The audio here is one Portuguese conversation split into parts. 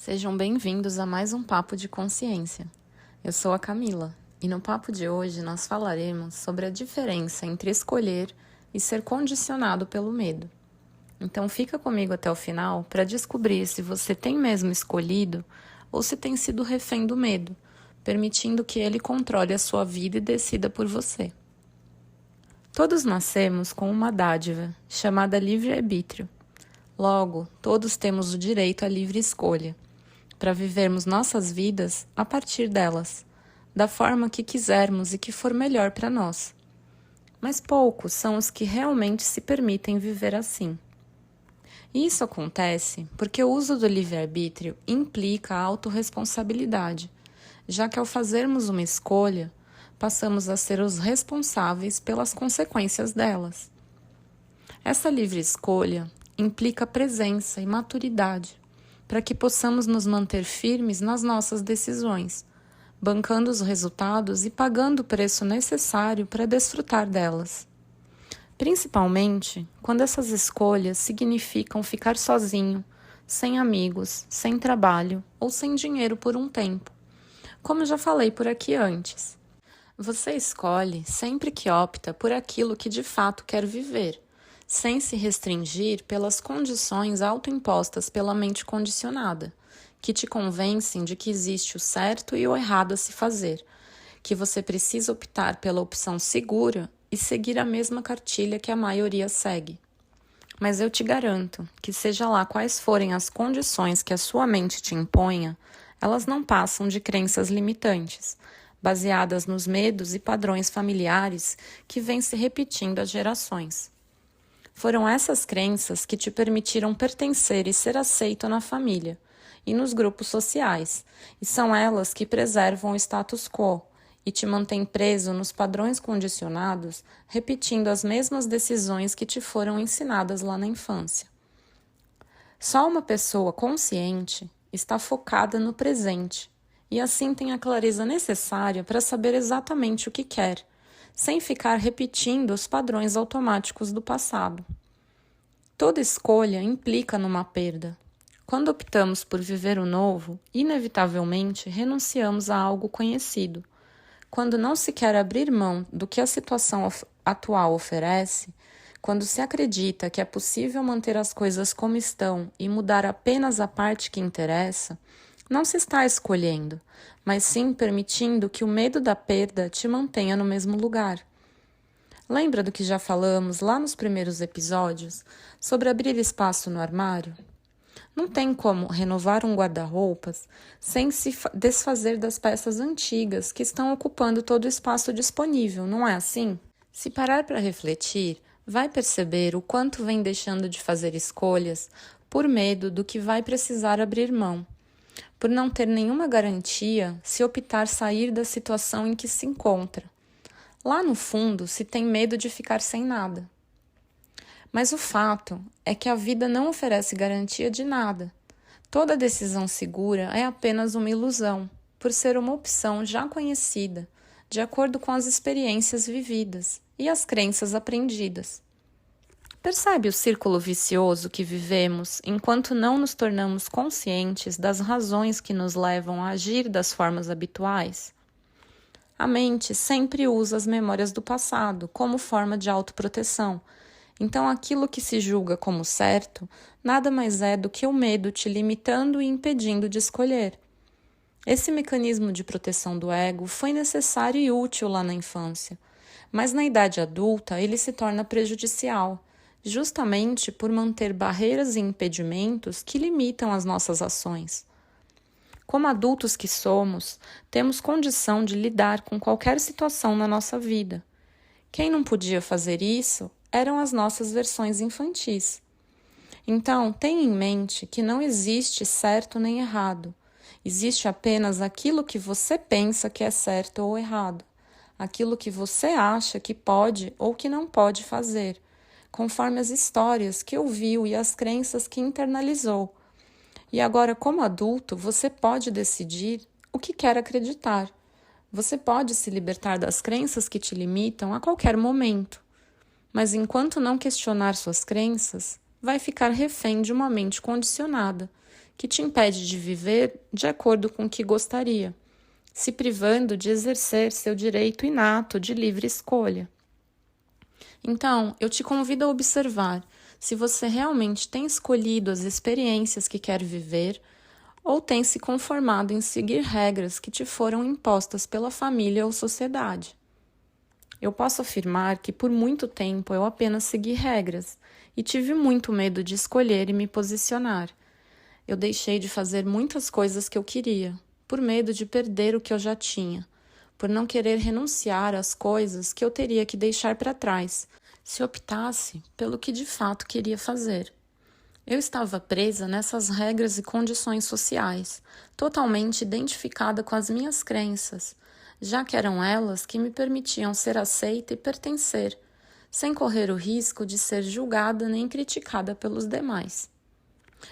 Sejam bem-vindos a mais um Papo de Consciência. Eu sou a Camila e no papo de hoje nós falaremos sobre a diferença entre escolher e ser condicionado pelo medo. Então fica comigo até o final para descobrir se você tem mesmo escolhido ou se tem sido refém do medo, permitindo que ele controle a sua vida e decida por você. Todos nascemos com uma dádiva chamada livre-arbítrio. Logo, todos temos o direito à livre escolha, para vivermos nossas vidas a partir delas, da forma que quisermos e que for melhor para nós. Mas poucos são os que realmente se permitem viver assim. E isso acontece porque o uso do livre-arbítrio implica a autorresponsabilidade, já que ao fazermos uma escolha, passamos a ser os responsáveis pelas consequências delas. Essa livre escolha implica presença e maturidade, para que possamos nos manter firmes nas nossas decisões, bancando os resultados e pagando o preço necessário para desfrutar delas. Principalmente quando essas escolhas significam ficar sozinho, sem amigos, sem trabalho ou sem dinheiro por um tempo. Como já falei por aqui antes, você escolhe sempre que opta por aquilo que de fato quer viver, sem se restringir pelas condições autoimpostas pela mente condicionada, que te convencem de que existe o certo e o errado a se fazer, que você precisa optar pela opção segura e seguir a mesma cartilha que a maioria segue. Mas eu te garanto que, seja lá quais forem as condições que a sua mente te imponha, elas não passam de crenças limitantes, baseadas nos medos e padrões familiares que vêm se repetindo há gerações. Foram essas crenças que te permitiram pertencer e ser aceito na família e nos grupos sociais, e são elas que preservam o status quo e te mantêm preso nos padrões condicionados, repetindo as mesmas decisões que te foram ensinadas lá na infância. Só uma pessoa consciente está focada no presente e assim tem a clareza necessária para saber exatamente o que quer, sem ficar repetindo os padrões automáticos do passado. Toda escolha implica numa perda. Quando optamos por viver o novo, inevitavelmente renunciamos a algo conhecido. Quando não se quer abrir mão do que a situação atual oferece, quando se acredita que é possível manter as coisas como estão e mudar apenas a parte que interessa, não se está escolhendo, mas sim permitindo que o medo da perda te mantenha no mesmo lugar. Lembra do que já falamos lá nos primeiros episódios sobre abrir espaço no armário? Não tem como renovar um guarda-roupas sem se desfazer das peças antigas que estão ocupando todo o espaço disponível, não é assim? Se parar para refletir, vai perceber o quanto vem deixando de fazer escolhas por medo do que vai precisar abrir mão, por não ter nenhuma garantia se optar sair da situação em que se encontra. Lá no fundo, se tem medo de ficar sem nada. Mas o fato é que a vida não oferece garantia de nada. Toda decisão segura é apenas uma ilusão, por ser uma opção já conhecida, de acordo com as experiências vividas e as crenças aprendidas. Percebe o círculo vicioso que vivemos enquanto não nos tornamos conscientes das razões que nos levam a agir das formas habituais? A mente sempre usa as memórias do passado como forma de autoproteção. Então, aquilo que se julga como certo nada mais é do que o medo te limitando e impedindo de escolher. Esse mecanismo de proteção do ego foi necessário e útil lá na infância, mas na idade adulta ele se torna prejudicial, justamente por manter barreiras e impedimentos que limitam as nossas ações. Como adultos que somos, temos condição de lidar com qualquer situação na nossa vida. Quem não podia fazer isso eram as nossas versões infantis. Então, tenha em mente que não existe certo nem errado. Existe apenas aquilo que você pensa que é certo ou errado, aquilo que você acha que pode ou que não pode fazer, conforme as histórias que ouviu e as crenças que internalizou. E agora, como adulto, você pode decidir o que quer acreditar. Você pode se libertar das crenças que te limitam a qualquer momento. Mas enquanto não questionar suas crenças, vai ficar refém de uma mente condicionada, que te impede de viver de acordo com o que gostaria, se privando de exercer seu direito inato de livre escolha. Então, eu te convido a observar se você realmente tem escolhido as experiências que quer viver ou tem se conformado em seguir regras que te foram impostas pela família ou sociedade. Eu posso afirmar que por muito tempo eu apenas segui regras e tive muito medo de escolher e me posicionar. Eu deixei de fazer muitas coisas que eu queria, por medo de perder o que eu já tinha, por não querer renunciar às coisas que eu teria que deixar para trás, se optasse pelo que de fato queria fazer. Eu estava presa nessas regras e condições sociais, totalmente identificada com as minhas crenças, já que eram elas que me permitiam ser aceita e pertencer, sem correr o risco de ser julgada nem criticada pelos demais.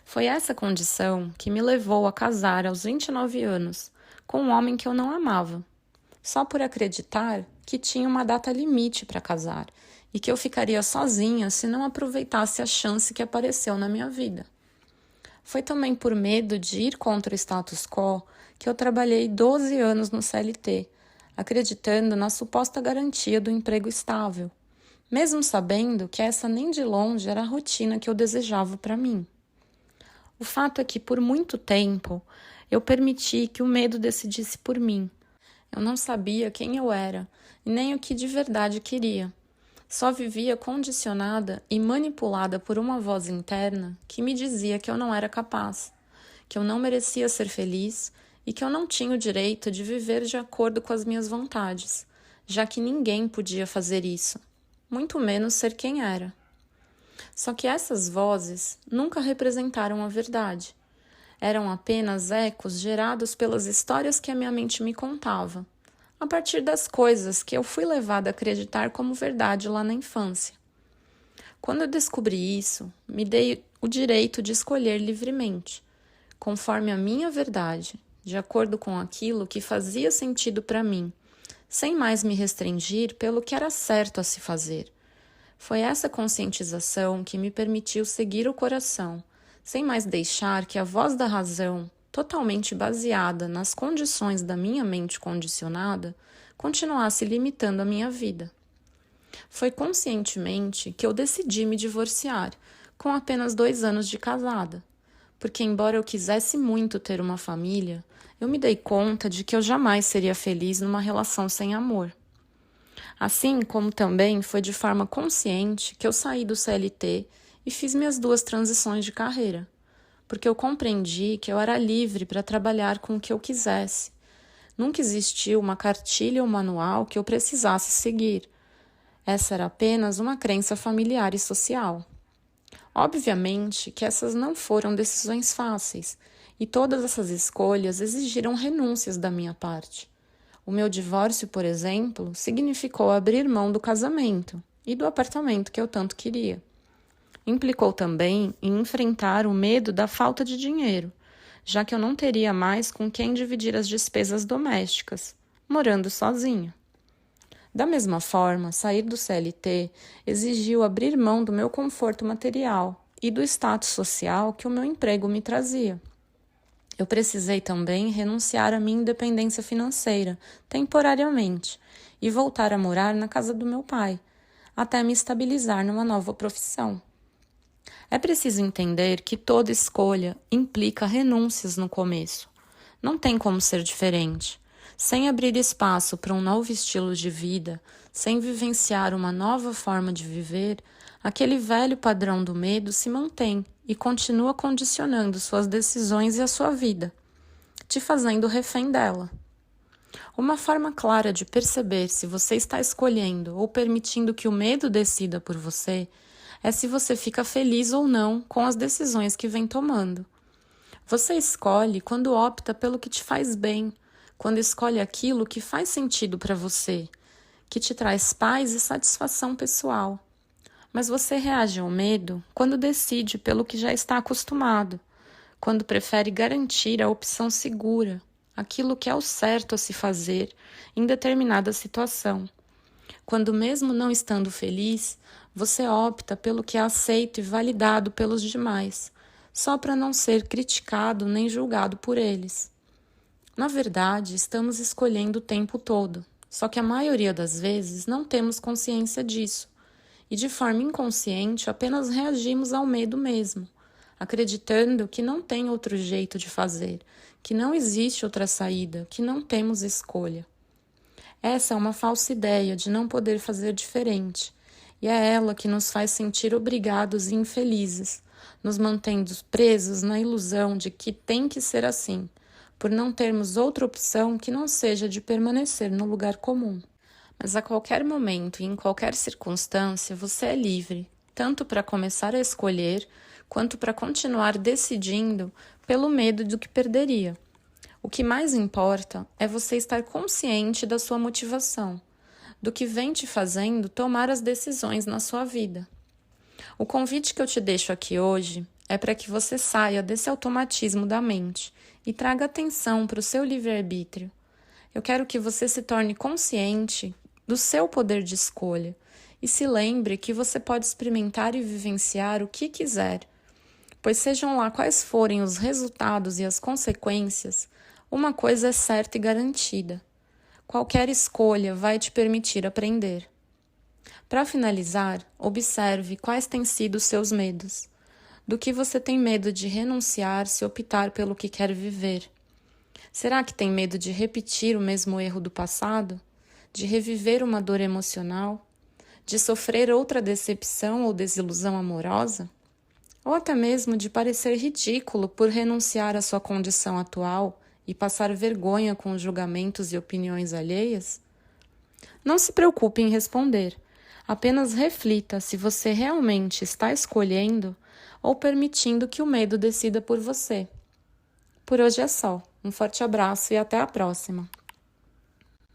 Foi essa condição que me levou a casar aos 29 anos, com um homem que eu não amava, só por acreditar que tinha uma data limite para casar e que eu ficaria sozinha se não aproveitasse a chance que apareceu na minha vida. Foi também por medo de ir contra o status quo que eu trabalhei 12 anos no CLT, acreditando na suposta garantia do emprego estável, mesmo sabendo que essa nem de longe era a rotina que eu desejava para mim. O fato é que, por muito tempo, eu permiti que o medo decidisse por mim. Eu não sabia quem eu era e nem o que de verdade queria. Só vivia condicionada e manipulada por uma voz interna que me dizia que eu não era capaz, que eu não merecia ser feliz e que eu não tinha o direito de viver de acordo com as minhas vontades, já que ninguém podia fazer isso, muito menos ser quem era. Só que essas vozes nunca representaram a verdade. Eram apenas ecos gerados pelas histórias que a minha mente me contava, a partir das coisas que eu fui levada a acreditar como verdade lá na infância. Quando eu descobri isso, me dei o direito de escolher livremente, conforme a minha verdade, de acordo com aquilo que fazia sentido para mim, sem mais me restringir pelo que era certo a se fazer. Foi essa conscientização que me permitiu seguir o coração, sem mais deixar que a voz da razão, totalmente baseada nas condições da minha mente condicionada, continuasse limitando a minha vida. Foi conscientemente que eu decidi me divorciar, com apenas 2 anos de casada, porque embora eu quisesse muito ter uma família, eu me dei conta de que eu jamais seria feliz numa relação sem amor. Assim como também foi de forma consciente que eu saí do CLT e fiz minhas 2 transições de carreira, porque eu compreendi que eu era livre para trabalhar com o que eu quisesse. Nunca existiu uma cartilha ou manual que eu precisasse seguir. Essa era apenas uma crença familiar e social. Obviamente que essas não foram decisões fáceis, e todas essas escolhas exigiram renúncias da minha parte. O meu divórcio, por exemplo, significou abrir mão do casamento e do apartamento que eu tanto queria. Implicou também em enfrentar o medo da falta de dinheiro, já que eu não teria mais com quem dividir as despesas domésticas, morando sozinha. Da mesma forma, sair do CLT exigiu abrir mão do meu conforto material e do status social que o meu emprego me trazia. Eu precisei também renunciar à minha independência financeira, temporariamente, e voltar a morar na casa do meu pai, até me estabilizar numa nova profissão. É preciso entender que toda escolha implica renúncias no começo. Não tem como ser diferente. Sem abrir espaço para um novo estilo de vida, sem vivenciar uma nova forma de viver, aquele velho padrão do medo se mantém e continua condicionando suas decisões e a sua vida, te fazendo refém dela. Uma forma clara de perceber se você está escolhendo ou permitindo que o medo decida por você é se você fica feliz ou não com as decisões que vem tomando. Você escolhe quando opta pelo que te faz bem, quando escolhe aquilo que faz sentido para você, que te traz paz e satisfação pessoal. Mas você reage ao medo quando decide pelo que já está acostumado, quando prefere garantir a opção segura, aquilo que é o certo a se fazer em determinada situação. Quando, mesmo não estando feliz, você opta pelo que é aceito e validado pelos demais, só para não ser criticado nem julgado por eles. Na verdade, estamos escolhendo o tempo todo, só que a maioria das vezes não temos consciência disso, e de forma inconsciente apenas reagimos ao medo mesmo, acreditando que não tem outro jeito de fazer, que não existe outra saída, que não temos escolha. Essa é uma falsa ideia de não poder fazer diferente, e é ela que nos faz sentir obrigados e infelizes, nos mantendo presos na ilusão de que tem que ser assim, por não termos outra opção que não seja de permanecer no lugar comum. Mas a qualquer momento e em qualquer circunstância você é livre, tanto para começar a escolher, quanto para continuar decidindo pelo medo do que perderia. O que mais importa é você estar consciente da sua motivação, do que vem te fazendo tomar as decisões na sua vida. O convite que eu te deixo aqui hoje é para que você saia desse automatismo da mente e traga atenção para o seu livre-arbítrio. Eu quero que você se torne consciente do seu poder de escolha e se lembre que você pode experimentar e vivenciar o que quiser, pois sejam lá quais forem os resultados e as consequências, uma coisa é certa e garantida: qualquer escolha vai te permitir aprender. Para finalizar, observe quais têm sido os seus medos. Do que você tem medo de renunciar se optar pelo que quer viver? Será que tem medo de repetir o mesmo erro do passado? De reviver uma dor emocional? De sofrer outra decepção ou desilusão amorosa? Ou até mesmo de parecer ridículo por renunciar à sua condição atual e passar vergonha com os julgamentos e opiniões alheias? Não se preocupe em responder. Apenas reflita se você realmente está escolhendo ou permitindo que o medo decida por você. Por hoje é só. Um forte abraço e até a próxima.